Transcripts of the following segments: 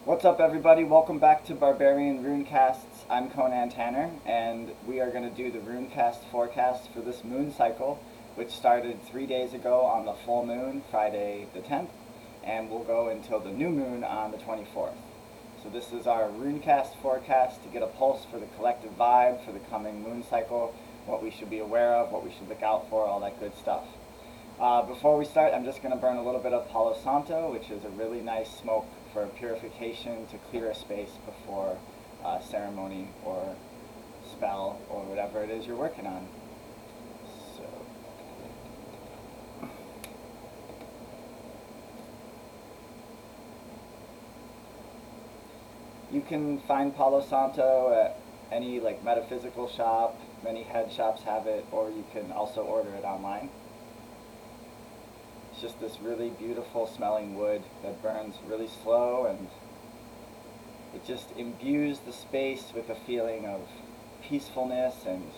What's up, everybody? Welcome back to Barbarian Runecasts. I'm Conan Tanner, and we are going to do the Runecast forecast for this moon cycle, which started 3 days ago on the full moon, Friday the 10th, and will go until the new moon on the 24th. So this is our Runecast forecast to get a pulse for the collective vibe for the coming moon cycle, what we should be aware of, what we should look out for, all that good stuff. Before we start, I'm just going to burn a little bit of Palo Santo, which is a really nice smoke for purification to clear a space before ceremony or spell or whatever it is you're working on. So, you can find Palo Santo at any metaphysical shop. Many head shops have it, or you can also order it online. It's just this really beautiful smelling wood that burns really slow, and it just imbues the space with a feeling of peacefulness, and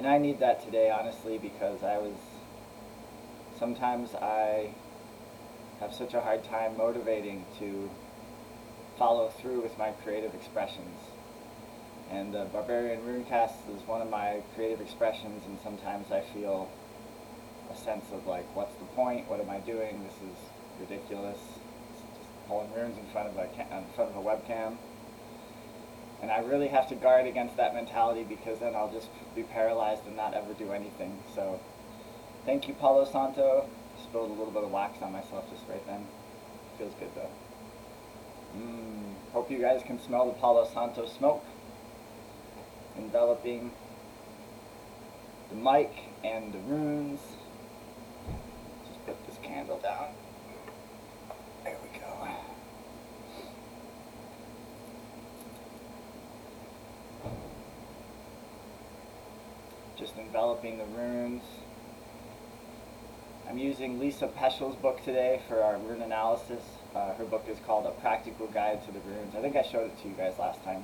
I need that today, honestly, because sometimes I have such a hard time motivating to follow through with my creative expressions. And the Barbarian Runecast is one of my creative expressions, and sometimes I feel a sense of what's the point? What am I doing? This is ridiculous. It's just pulling runes in front of a webcam. And I really have to guard against that mentality, because then I'll just be paralyzed and not ever do anything. So thank you, Palo Santo. Spilled a little bit of wax on myself just right then. Feels good though. Hope you guys can smell the Palo Santo smoke enveloping the mic and the runes. Just put this candle down. There we go. Just enveloping the runes. I'm using Lisa Peschel's book today for our rune analysis. Her book is called A Practical Guide to the Runes. I think I showed it to you guys last time.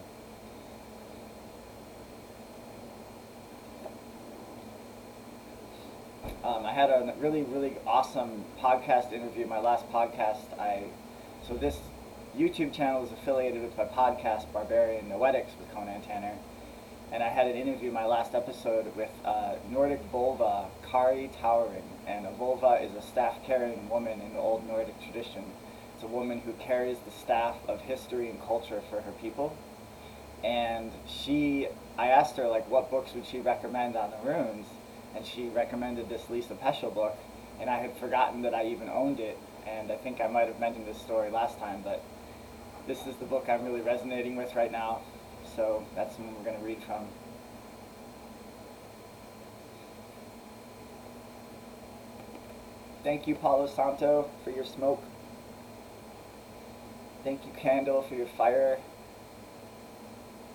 I had a really, really awesome podcast interview. My last podcast, so this YouTube channel is affiliated with my podcast, Barbarian Runecast with Conan Tanner. And I had an interview, my last episode, with Nordic vulva, Kari Towering. And a vulva is a staff-carrying woman in the old Nordic tradition. It's a woman who carries the staff of history and culture for her people. And I asked her, what books would she recommend on the runes? And she recommended this Lisa Peschel book, and I had forgotten that I even owned it, and I think I might have mentioned this story last time, but this is the book I'm really resonating with right now, so that's the one we're going to read from. Thank you, Palo Santo, for your smoke. Thank you, Candle, for your fire.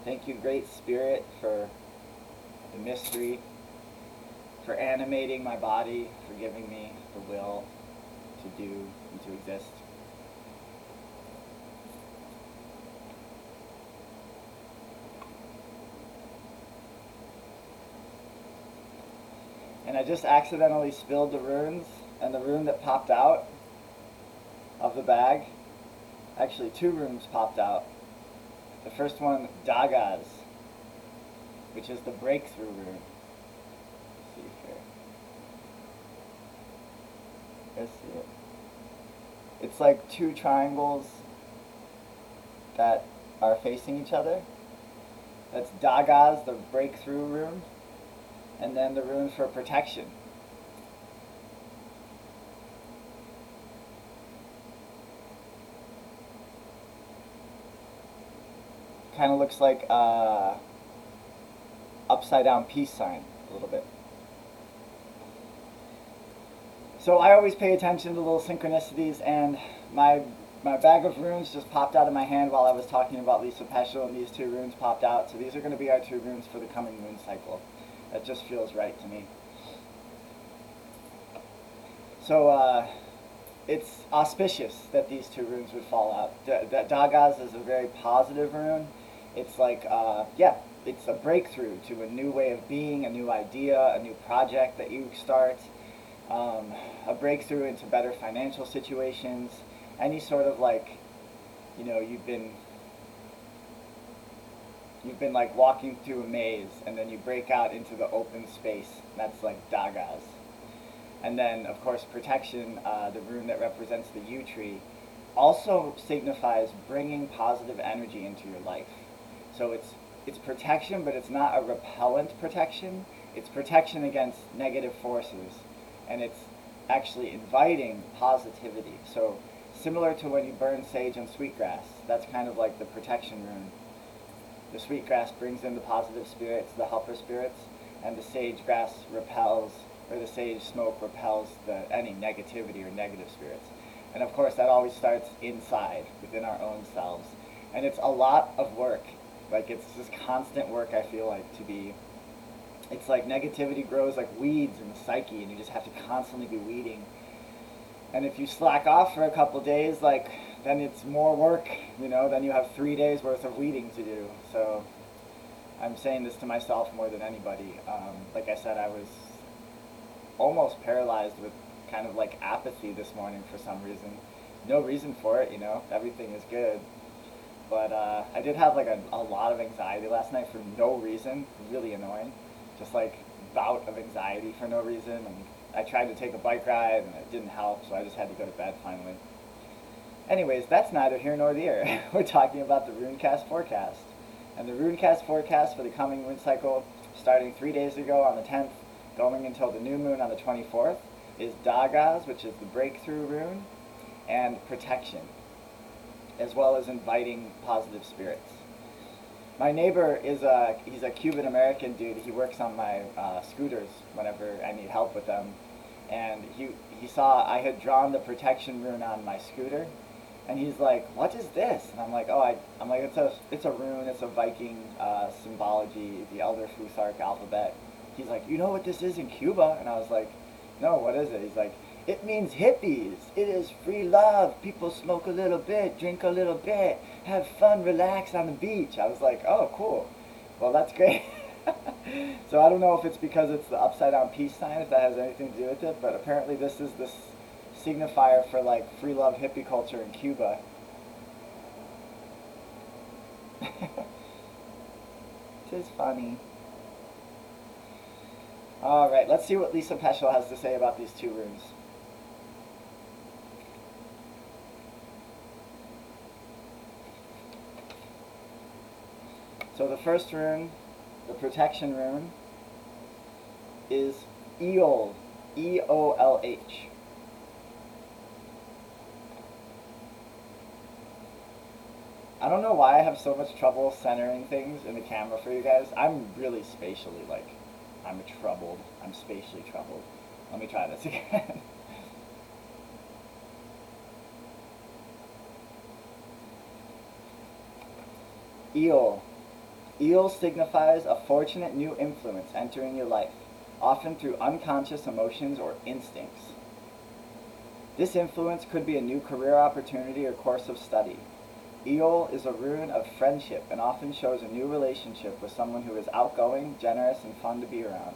Thank you, Great Spirit, for the mystery, for animating my body, for giving me the will to do and to exist. And I just accidentally spilled the runes, and the rune that popped out of the bag, actually 2 runes popped out. The first one, Dagas, which is the breakthrough rune. See here. Let's see it. It's like 2 triangles that are facing each other. That's Dagas, the breakthrough rune, and then the rune for protection. Kind of looks like a upside down peace sign a little bit. So I always pay attention to little synchronicities, and my bag of runes just popped out of my hand while I was talking about Lisa Peschel, and these 2 runes popped out. So these are going to be our 2 runes for the coming moon cycle. That just feels right to me. So it's auspicious that these 2 runes would fall out. Dagas is a very positive rune. It's it's a breakthrough to a new way of being, a new idea, a new project that you start. A breakthrough into better financial situations, any sort of you know, you've been like walking through a maze, and then you break out into the open space. That's like dagas. And then, of course, protection, the rune that represents the yew tree, also signifies bringing positive energy into your life. So it's protection, but it's not a repellent protection. It's protection against negative forces, and it's actually inviting positivity. So similar to when you burn sage and sweetgrass, that's kind of like the protection rune. The sweetgrass brings in the positive spirits, the helper spirits, and the sage grass repels, or the sage smoke repels any negativity or negative spirits. And of course, that always starts inside, within our own selves. And it's a lot of work. Like, it's just constant work, I feel like, it's like negativity grows like weeds in the psyche, and you just have to constantly be weeding. And if you slack off for a couple days, like, then it's more work, you know, then you have 3 days worth of weeding to do. So I'm saying this to myself more than anybody. Like I said, I was almost paralyzed with kind of like apathy this morning for some reason. No reason for it, you know, everything is good. But I did have like a lot of anxiety last night for no reason, really annoying. Just like bout of anxiety for no reason. And I tried to take a bike ride and it didn't help, so I just had to go to bed finally. Anyways, that's neither here nor there. We're talking about the Runecast forecast. And the Runecast forecast for the coming moon cycle, starting 3 days ago on the 10th, going until the new moon on the 24th, is Dagas, which is the breakthrough rune, and protection, as well as inviting positive spirits. My neighbor he's a Cuban American dude. He works on my scooters whenever I need help with them. And he saw I had drawn the protection rune on my scooter. And he's like, "What is this?" And I'm like, I'm like, it's a rune, it's a Viking symbology, the Elder Futhark alphabet. He's like, "You know what this is in Cuba?" And I was like, "No, what is it?" He's like, "It means hippies. It is free love. People smoke a little bit, drink a little bit, have fun, relax on the beach." I was like, "Oh, cool. Well, that's great." So I don't know if it's because it's the upside down peace sign, if that has anything to do with it, but apparently this is this signifier for like free love hippie culture in Cuba. Tis funny. Alright, let's see what Lisa Peschel has to say about these two runes. So the first rune, the protection rune, is Eol, E-O-L-H. I don't know why I have so much trouble centering things in the camera for you guys. I'm really spatially, like, I'm spatially troubled. Let me try this again. Eol. Eol signifies a fortunate new influence entering your life, often through unconscious emotions or instincts. This influence could be a new career opportunity or course of study. Eol is a rune of friendship and often shows a new relationship with someone who is outgoing, generous, and fun to be around.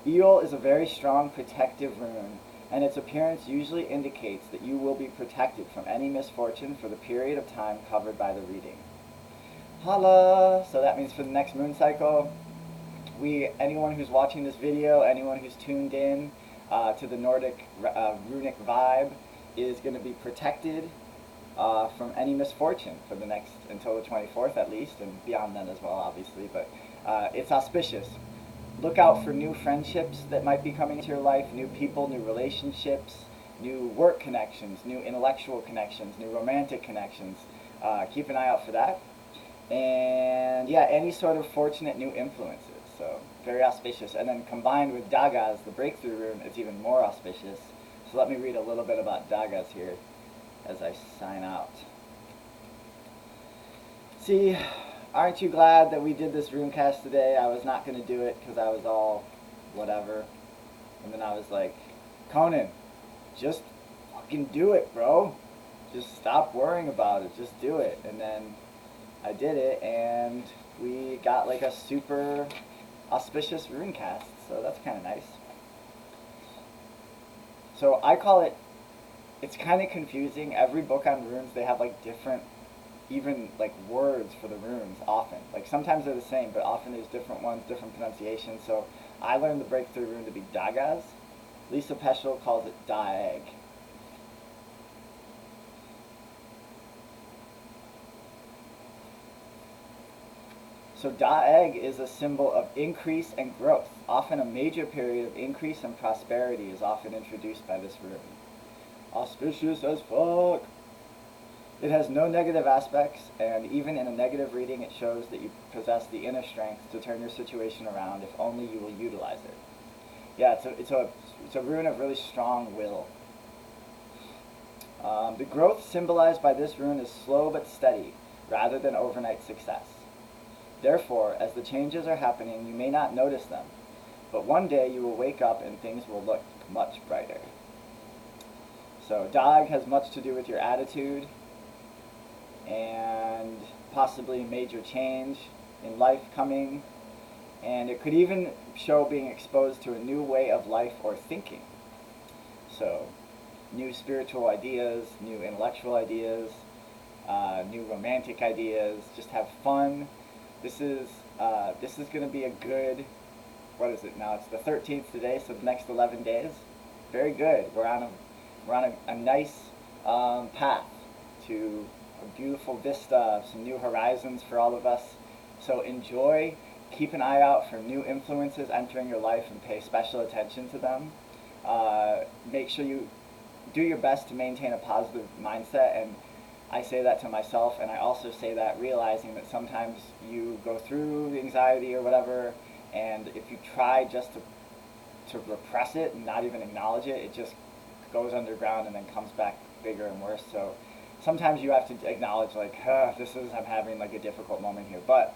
Eol is a very strong protective rune, and its appearance usually indicates that you will be protected from any misfortune for the period of time covered by the reading. Holla! So that means for the next moon cycle, anyone who's watching this video, anyone who's tuned in to the Nordic runic vibe is going to be protected from any misfortune for the next, until the 24th at least, and beyond then as well, obviously, but it's auspicious. Look out for new friendships that might be coming into your life, new people, new relationships, new work connections, new intellectual connections, new romantic connections. Keep an eye out for that. And yeah, any sort of fortunate new influences, so very auspicious. And then combined with Dagas, the breakthrough rune, it's even more auspicious. So let me read a little bit about Dagas here as I sign out. See, aren't you glad that we did this Runecast today? I was not going to do it because I was all whatever. And then I was like, Conan, just fucking do it, bro. Just stop worrying about it. Just do it. And then I did it, and we got like a super auspicious Runecast. So that's kind of nice. So I call it it's kind of confusing. Every book on runes, they have like different, even like words for the runes often. Like sometimes they're the same, but often there's different ones, different pronunciations. So I learned the breakthrough rune to be Dagaz. Lisa Peschel calls it Daeg. So Daeg is a symbol of increase and growth. Often a major period of increase and prosperity is often introduced by this rune. Auspicious as fuck! It has no negative aspects, and even in a negative reading it shows that you possess the inner strength to turn your situation around if only you will utilize it. Yeah, it's a rune of really strong will. The growth symbolized by this rune is slow but steady, rather than overnight success. Therefore, as the changes are happening, you may not notice them, but one day you will wake up and things will look much brighter. So Dag has much to do with your attitude and possibly a major change in life coming, and it could even show being exposed to a new way of life or thinking. So new spiritual ideas, new intellectual ideas, new romantic ideas. Just have fun. This is going to be a good, what is it now? It's the 13th today, so the next 11 days. Very good. We're on a nice path to a beautiful vista of some new horizons for all of us. So enjoy. Keep an eye out for new influences entering your life and pay special attention to them. Make sure you do your best to maintain a positive mindset, and I say that to myself, and I also say that realizing that sometimes you go through the anxiety or whatever, and if you try just to repress it and not even acknowledge it, it just goes underground and then comes back bigger and worse. So sometimes you have to acknowledge, like, I'm having like a difficult moment here, but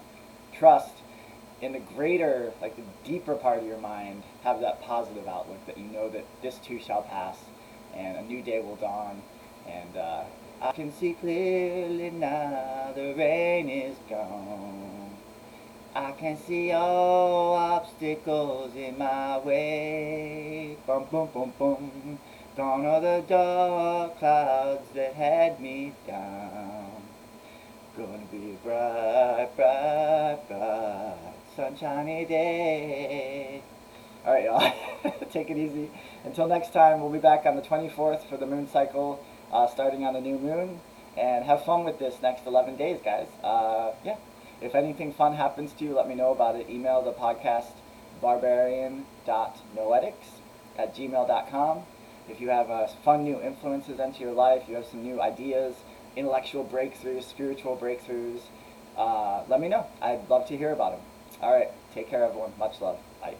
trust in the greater, like the deeper part of your mind, have that positive outlook that you know that this too shall pass and a new day will dawn. And I can see clearly now the rain is gone. I can see all obstacles in my way. Bum bum bum bum. Gone are the dark clouds that had me down. Gonna be a bright, bright, bright, sunshiny day. Alright, y'all. Take it easy. Until next time, we'll be back on the 24th for the moon cycle, starting on the new moon. And have fun with this next 11 days, guys. Yeah. If anything fun happens to you, let me know about it. Email the podcast barbarian.noetics@gmail.com. If you have fun new influences into your life, you have some new ideas, intellectual breakthroughs, spiritual breakthroughs, let me know. I'd love to hear about them. All right. Take care, everyone. Much love. Bye.